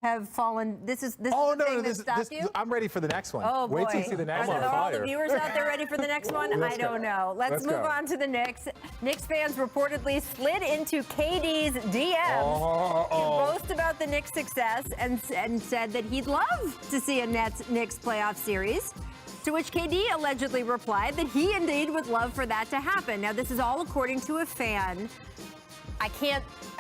have fallen. This is Oh, the no, thing no, that stopped you? I'm ready for the next one. Oh, boy. Wait till you see the next one. Are all the viewers out there ready for the next one? I don't know. Let's move on to the Knicks. Knicks fans reportedly slid into KD's DMs to boast about the Knicks' success and said that he'd love to see a Knicks playoff series. To which KD allegedly replied that he indeed would love for that to happen. Now, this is all according to a fan.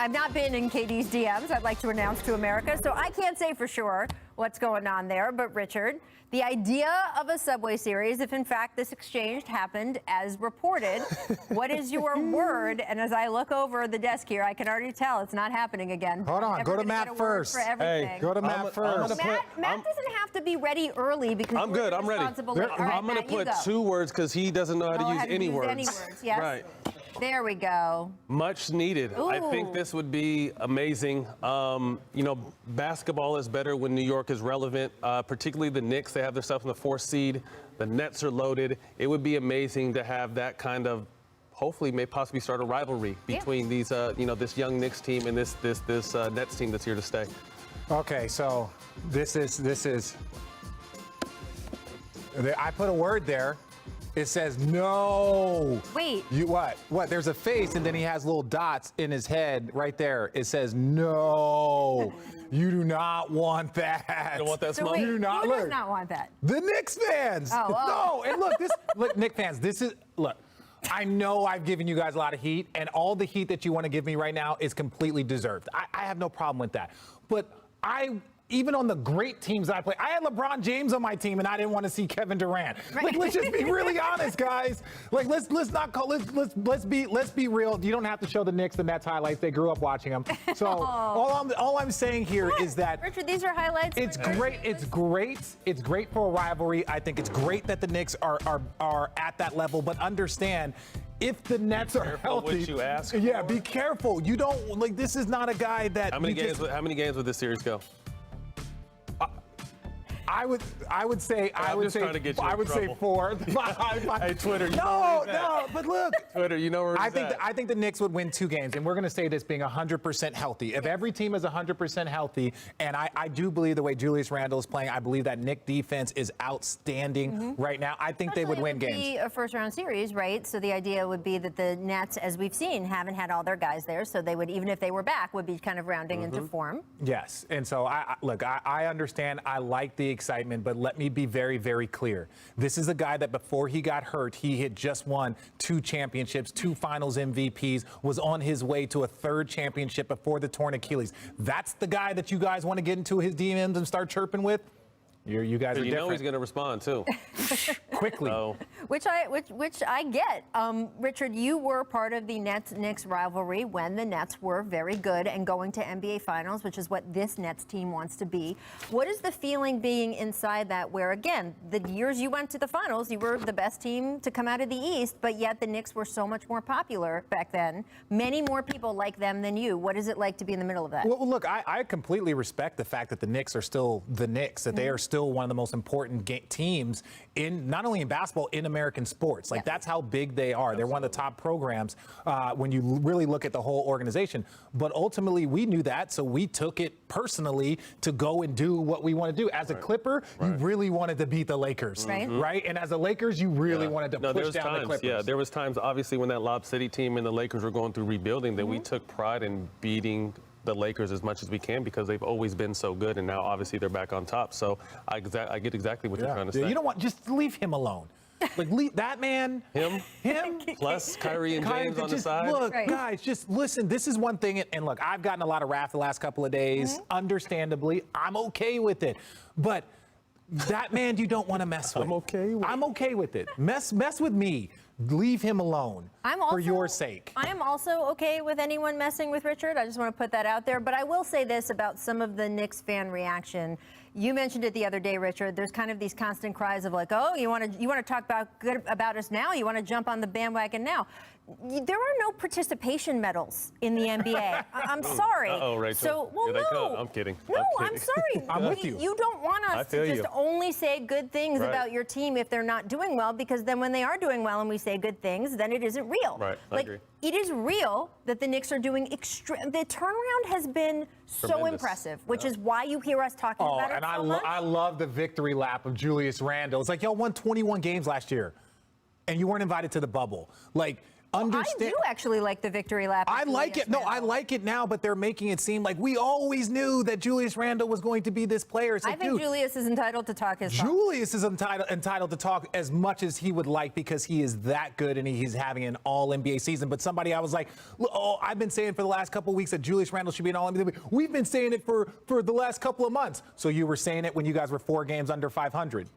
I've not been in KD's DMs, I'd like to announce to America, so I can't say for sure what's going on there. But Richard, the idea of a Subway Series, if in fact this exchange happened as reported, what is your word? And as I look over the desk here, I can already tell it's not happening again. Hold on, go to Matt first. Hey, go to Matt first. Matt doesn't have to be ready early because I'm good, I'm ready. I'm going to put 2 words because he doesn't know how to use any words. Yes. Right. There we go. Much needed. Ooh. I think this would be amazing. Basketball is better when New York is relevant, particularly the Knicks. They have their stuff in the 4th seed. The Nets are loaded. It would be amazing to have that kind of, hopefully, may possibly start a rivalry between these, this young Knicks team and this Nets team that's here to stay. Okay, so this is. I put a word there. It says no. Wait. You what? What? There's a face, and then he has little dots in his head right there. It says no. You do not want that. You don't want that So smoke? wait, You do not. who does Look, not want that? the Knicks fans. No, and look, Knicks fans. Look. I know I've given you guys a lot of heat, and all the heat that you want to give me right now is completely deserved. I have no problem with that. But even on the great teams that I play, I had LeBron James on my team, and I didn't want to see Kevin Durant. Right. Like, let's just be really honest, guys. Like, let's be real. You don't have to show the Knicks the Nets highlights. They grew up watching them. So all I'm saying here is that Richard, these are highlights. it's great. It's great. It's great for a rivalry. I think it's great that the Knicks are at that level. But understand, if the Nets are healthy, what you ask yeah, for. be careful. You don't like. This is not a guy that. How many games would this series go? I would say trying to get you in say trouble. 4. Hey, Twitter. No, but look. Twitter, you know where it's I think the Knicks would win 2 games, and we're going to say this being 100% healthy. If every team is 100% healthy, and I do believe the way Julius Randle is playing, I believe that Knicks defense is outstanding right now. I think they would win games. It would be a first-round series, right? So the idea would be that the Nets, as we've seen, haven't had all their guys there, so they would, even if they were back, would be kind of rounding into form. Yes, and so I understand. I like the excitement, but let me be very, very clear. This is a guy that before he got hurt, he had just won 2 championships, 2 finals MVPs, was on his way to a 3rd championship before the torn Achilles. That's the guy that you guys want to get into his DMs and start chirping with? You guys are different. You know he's going to respond, too. Quickly. So. Which I get. Richard, you were part of the Nets-Knicks rivalry when the Nets were very good and going to NBA Finals, which is what this Nets team wants to be. What is the feeling being inside that where, again, the years you went to the Finals, you were the best team to come out of the East, but yet the Knicks were so much more popular back then. Many more people like them than you. What is it like to be in the middle of that? Well, look, I completely respect the fact that the Knicks are still the Knicks, that they are still one of the most important teams in not only in basketball, in American sports. Like, that's how big they are. They're one of the top programs when you really look at the whole organization. But ultimately, we knew that, so we took it personally to go and do what we want to do. As a Clipper, you really wanted to beat the Lakers, right? And as a Lakers, you really wanted to push down the Clippers. Yeah, there was times, obviously, when that Lob City team and the Lakers were going through rebuilding that we took pride in beating the Lakers as much as we can because they've always been so good, and now obviously they're back on top. So I get exactly what you're trying to say. You don't want, just leave him alone. Like, leave that man. Him plus Kyrie and James on the side. Look, guys, just listen. This is one thing, and look, I've gotten a lot of wrath the last couple of days. Understandably, I'm okay with it, but that man you don't want to mess with. I'm okay with it. Mess with me. Leave him alone for your sake. I am also okay with anyone messing with Richard. I just want to put that out there. But I will say this about some of the Knicks fan reaction. You mentioned it the other day, Richard. There's kind of these constant cries of like, oh, you want to talk good about us now? You want to jump on the bandwagon now? there are no participation medals in the NBA. I'm sorry. Uh-oh, Rachel. So, well, Here they no. come. I'm kidding. No, I'm I'm kidding. sorry. I'm with you. You don't want I us feel to just you. only say good things Right. about your team if they're not doing well, because then when they are doing well and we say good things, then it isn't real. Right, I agree. It is real that the Knicks are doing the turnaround has been so Tremendous. impressive, which is why you hear us talking about it and so much. I love the victory lap of Julius Randle. It's like y'all won 21 games last year, and you weren't invited to the bubble. Like, understand. I do actually like the victory lap. I like it. No, I like it now, but they're making it seem like we always knew that Julius Randle was going to be this player. It's I like, think dude, Julius is entitled to talk his talk. Julius is entitled to talk as much as he would like, because he is that good and he's having an all-NBA season. But somebody, I was like, I've been saying for the last couple of weeks that Julius Randle should be an all-NBA. We've been saying it for the last couple of months. So you were saying it when you guys were 4 games under 500.